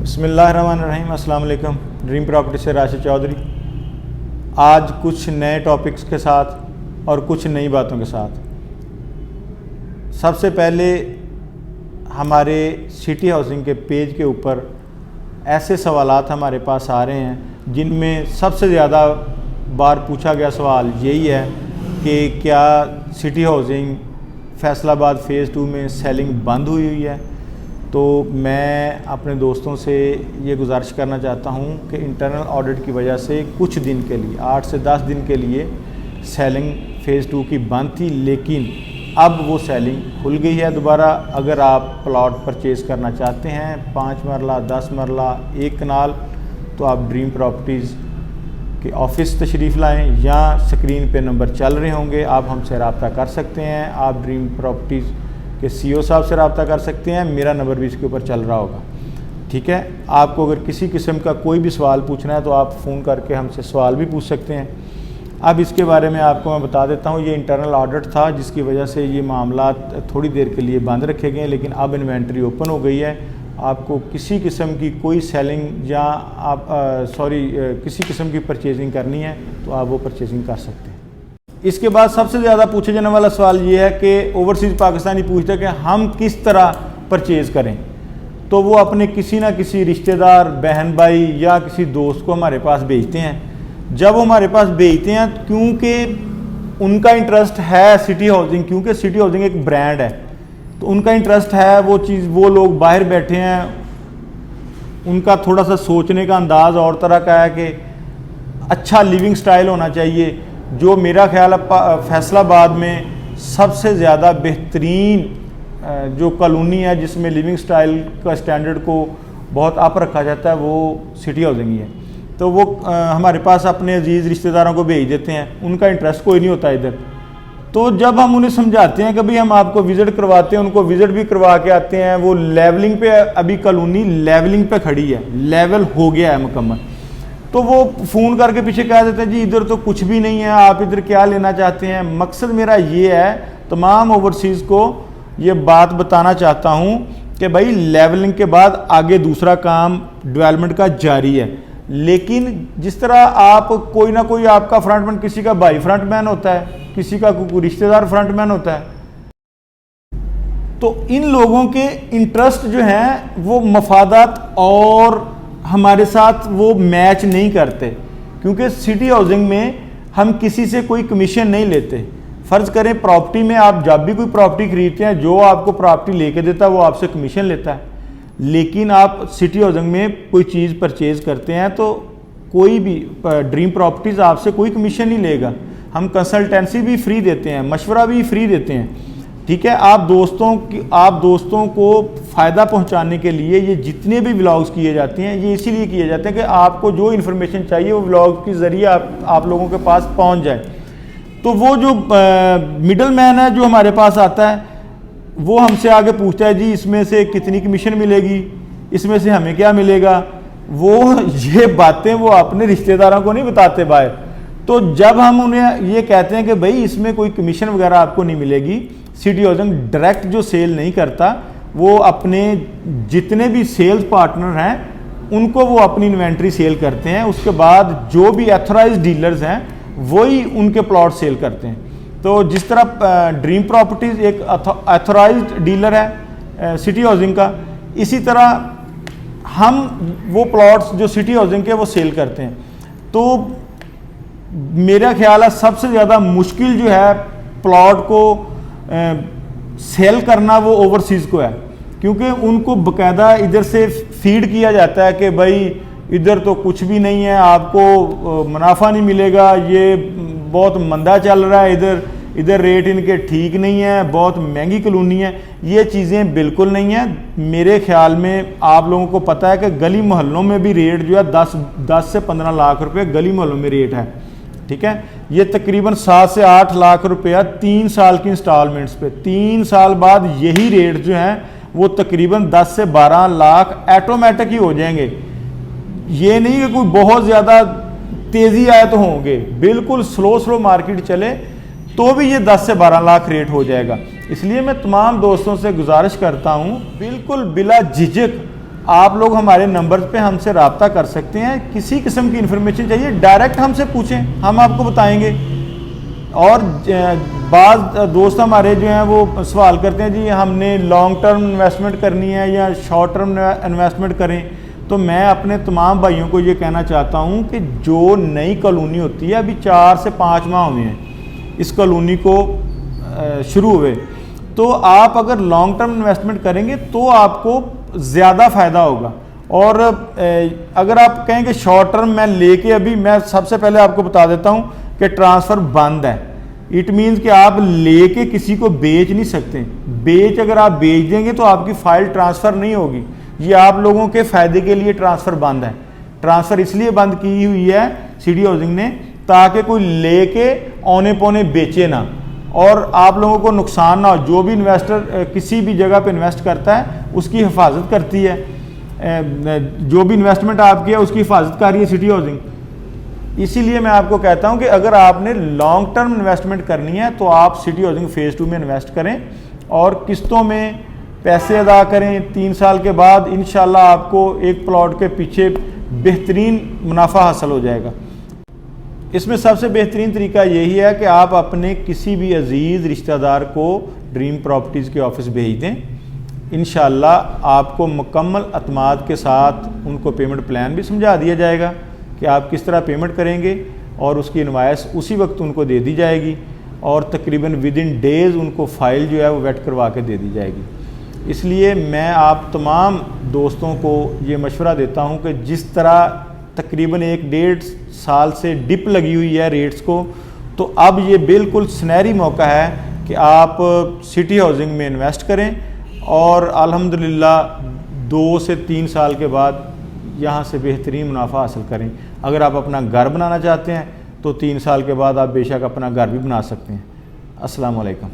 बिस्मिल्लाहिर्रहमानिर्रहीम। अस्सलाम वालेकुम। ड्रीम प्रॉपर्टी से राशिद चौधरी। आज कुछ नए टॉपिक्स के साथ और कुछ नई बातों के साथ। सबसे पहले हमारे सिटी हाउसिंग के पेज के ऊपर ऐसे सवालात हमारे पास आ रहे हैं जिनमें सबसे ज़्यादा बार पूछा गया सवाल यही है कि क्या सिटी हाउसिंग फैसलाबाद फ़ेज़ 2 में सेलिंग बंद हुई है। तो मैं अपने दोस्तों से ये गुजारिश करना चाहता हूँ कि इंटरनल ऑडिट की वजह से कुछ दिन के लिए 8 से 10 दिन के लिए सेलिंग फ़ेज़ 2 की बंद थी, लेकिन अब वो सेलिंग खुल गई है दोबारा। अगर आप प्लॉट परचेज़ करना चाहते हैं 5 मरला 10 मरला 1 कनाल, तो आप ड्रीम प्रॉपर्टीज़ के ऑफ़िस तशरीफ़ लाएँ या स्क्रीन पे नंबर चल रहे होंगे, आप हमसे रब्ता कर सकते हैं। आप ड्रीम प्रॉपर्टीज़ के CEO साहब से रब्ता कर सकते हैं, मेरा नंबर भी इसके ऊपर चल रहा होगा। ठीक है, आपको अगर किसी किस्म का कोई भी सवाल पूछना है तो आप फ़ोन करके हमसे सवाल भी पूछ सकते हैं। अब इसके बारे में आपको मैं बता देता हूँ, ये इंटरनल ऑडिट था जिसकी वजह से ये मामला थोड़ी देर के लिए बंद रखे गए, लेकिन अब इन्वेंट्री ओपन हो गई है। आपको किसी किस्म की कोई सेलिंग या किसी किस्म की परचेजिंग करनी है तो आप वो परचेजिंग कर सकते हैं। इसके बाद सबसे ज़्यादा पूछे जाने वाला सवाल ये है कि ओवरसीज़ पाकिस्तानी पूछते हैं कि हम किस तरह परचेज़ करें। तो वो अपने किसी ना किसी रिश्तेदार, बहन भाई या किसी दोस्त को हमारे पास भेजते हैं। जब वो हमारे पास भेजते हैं, क्योंकि उनका इंटरेस्ट है सिटी हाउसिंग, क्योंकि सिटी हाउसिंग एक ब्रांड है, तो उनका इंटरेस्ट है वो चीज़। वो लोग बाहर बैठे हैं, उनका थोड़ा सा सोचने का अंदाज़ और तरह का है कि अच्छा लिविंग स्टाइल होना चाहिए। जो मेरा ख्याल है फैसलाबाद में सबसे ज़्यादा बेहतरीन जो कॉलोनी है जिसमें लिविंग स्टाइल का स्टैंडर्ड को बहुत अप रखा जाता है, वो सिटी हाउसिंग ही है। तो वो हमारे पास अपने अजीज़ रिश्तेदारों को भेज देते हैं, उनका इंटरेस्ट कोई नहीं होता इधर। तो जब हम उन्हें समझाते हैं कि भाई हम आपको विज़िट करवाते हैं, उनको विज़िट भी करवा के आते हैं, वो लेवलिंग पे अभी कॉलोनी लेवलिंग पे खड़ी है, लेवल हो गया है मुकम्मल, तो वो फ़ोन करके पीछे कह देते हैं जी इधर तो कुछ भी नहीं है, आप इधर क्या लेना चाहते हैं। मकसद मेरा ये है, तमाम ओवरसीज़ को ये बात बताना चाहता हूँ कि भाई लेवलिंग के बाद आगे दूसरा काम डेवलपमेंट का जारी है। लेकिन जिस तरह आप कोई ना कोई आपका फ्रंटमैन, किसी का भाई फ्रंटमैन होता है, किसी का कोई रिश्तेदार फ्रंटमैन होता है, तो इन लोगों के इंटरेस्ट जो हैं वो मफादात और हमारे साथ वो मैच नहीं करते। क्योंकि सिटी हाउसिंग में हम किसी से कोई कमीशन नहीं लेते। फ़र्ज़ करें प्रॉपर्टी में आप जब भी कोई प्रॉपर्टी खरीदते हैं, जो आपको प्रॉपर्टी लेके देता है वो आपसे कमीशन लेता है। लेकिन आप सिटी हाउसिंग में कोई चीज़ परचेज़ करते हैं तो कोई भी ड्रीम प्रॉपर्टीज़ आपसे कोई कमीशन नहीं लेगा। हम कंसल्टेंसी भी फ्री देते हैं, मशवरा भी फ्री देते हैं। ठीक है, आप दोस्तों को फ़ायदा पहुंचाने के लिए ये जितने भी व्लॉग्स किए जाते हैं, ये इसीलिए किए जाते हैं कि आपको जो इन्फॉर्मेशन चाहिए वो व्लॉग के ज़रिए आप लोगों के पास पहुंच जाए। तो वो जो मिडल मैन है जो हमारे पास आता है, वो हमसे आगे पूछता है जी इसमें से कितनी कमीशन मिलेगी, इसमें से हमें क्या मिलेगा। वो ये बातें वो अपने रिश्तेदारों को नहीं बताते बाहर। तो जब हम उन्हें ये कहते हैं कि भाई इसमें कोई कमीशन वगैरह आपको नहीं मिलेगी, सिटी हाउसिंग डायरेक्ट जो सेल नहीं करता, वो अपने जितने भी सेल्स पार्टनर हैं उनको वो अपनी इन्वेंट्री सेल करते हैं। उसके बाद जो भी एथोराइज्ड डीलर्स हैं वही उनके प्लॉट सेल करते हैं। तो जिस तरह ड्रीम प्रॉपर्टीज़ एक एथोराइज्ड डीलर है सिटी हाउसिंग का, इसी तरह हम वो प्लॉट्स जो सिटी हाउसिंग के वो सेल करते हैं। तो मेरा ख्याल है सबसे ज़्यादा मुश्किल जो है प्लॉट को सेल करना वो ओवरसीज़ को है, क्योंकि उनको बकायदा इधर से फीड किया जाता है कि भाई इधर तो कुछ भी नहीं है, आपको मुनाफा नहीं मिलेगा, ये बहुत मंदा चल रहा है, इधर रेट इनके ठीक नहीं है, बहुत महंगी कॉलोनी है। ये चीज़ें बिल्कुल नहीं है। मेरे ख्याल में आप लोगों को पता है कि गली मोहल्लों में भी रेट जो है 10 से 15 लाख रुपए गली मोहल्लों में रेट है। ठीक है, ये तकरीबन 7 से 8 लाख रुपया 3 साल की इंस्टॉलमेंट्स पे। 3 साल बाद यही रेट जो हैं वो तकरीबन 10 से 12 लाख ऑटोमेटिक ही हो जाएंगे। ये नहीं कि कोई बहुत ज़्यादा तेज़ी आए तो होंगे, बिल्कुल स्लो मार्केट चले तो भी ये 10 से 12 लाख रेट हो जाएगा। इसलिए मैं तमाम दोस्तों से गुजारिश करता हूँ, बिल्कुल बिला झिझक आप लोग हमारे नंबर पे हमसे रब्ता कर सकते हैं। किसी किस्म की इन्फॉर्मेशन चाहिए डायरेक्ट हमसे पूछें, हम आपको बताएंगे। और बाज़ दोस्त हमारे जो हैं वो सवाल करते हैं जी हमने लॉन्ग टर्म इन्वेस्टमेंट करनी है या शॉर्ट टर्म इन्वेस्टमेंट करें। तो मैं अपने तमाम भाइयों को ये कहना चाहता हूँ कि जो नई कॉलोनी होती है, अभी 4 से 5 माह हुए हैं इस कॉलोनी को शुरू हुए, तो आप अगर लॉन्ग टर्म इन्वेस्टमेंट करेंगे तो आपको ज़्यादा फ़ायदा होगा। और अगर आप कहें कि शॉर्ट टर्म मैं लेके, अभी मैं सबसे पहले आपको बता देता हूँ कि ट्रांसफ़र बंद है। इट मीन्स कि आप लेके किसी को बेच नहीं सकते। अगर आप बेच देंगे तो आपकी फ़ाइल ट्रांसफ़र नहीं होगी। ये आप लोगों के फ़ायदे के लिए ट्रांसफ़र बंद है। ट्रांसफ़र इसलिए बंद की हुई है सिटी हाउसिंग ने ताकि कोई लेके औने पौने बेचे ना और आप लोगों को नुकसान ना हो। जो भी इन्वेस्टर किसी भी जगह पे इन्वेस्ट करता है उसकी हिफाजत करती है, जो भी इन्वेस्टमेंट आपकी है उसकी हिफाजत कर रही है सिटी हाउसिंग। इसीलिए मैं आपको कहता हूं कि अगर आपने लॉन्ग टर्म इन्वेस्टमेंट करनी है तो आप सिटी हाउसिंग फेज़ 2 में इन्वेस्ट करें और किस्तों में पैसे अदा करें। 3 साल के बाद इंशाल्लाह आपको एक प्लॉट के पीछे बेहतरीन मुनाफा हासिल हो जाएगा। इसमें सबसे बेहतरीन तरीका यही है कि आप अपने किसी भी अजीज़ रिश्तेदार को ड्रीम प्रॉपर्टीज़ के ऑफिस भेज दें। इंशाल्लाह आपको मुकम्मल अतमाद के साथ उनको पेमेंट प्लान भी समझा दिया जाएगा कि आप किस तरह पेमेंट करेंगे और उसकी इनवाइस उसी वक्त उनको दे दी जाएगी और तकरीबन विदिन डेज़ उनको फ़ाइल जो है वो वेट करवा के दे दी जाएगी। इसलिए मैं आप तमाम दोस्तों को ये मशवरा देता हूँ कि जिस तरह तकरीबन 1-1.5 साल से डिप लगी हुई है रेट्स को, तो अब ये बिल्कुल सुनहरी मौका है कि आप सिटी हाउसिंग में इन्वेस्ट करें और अल्हम्दुलिल्लाह 2 से 3 साल के बाद यहाँ से बेहतरीन मुनाफा हासिल करें। अगर आप अपना घर बनाना चाहते हैं तो 3 साल के बाद आप बेशक अपना घर भी बना सकते हैं। अस्सलाम वालेकुम।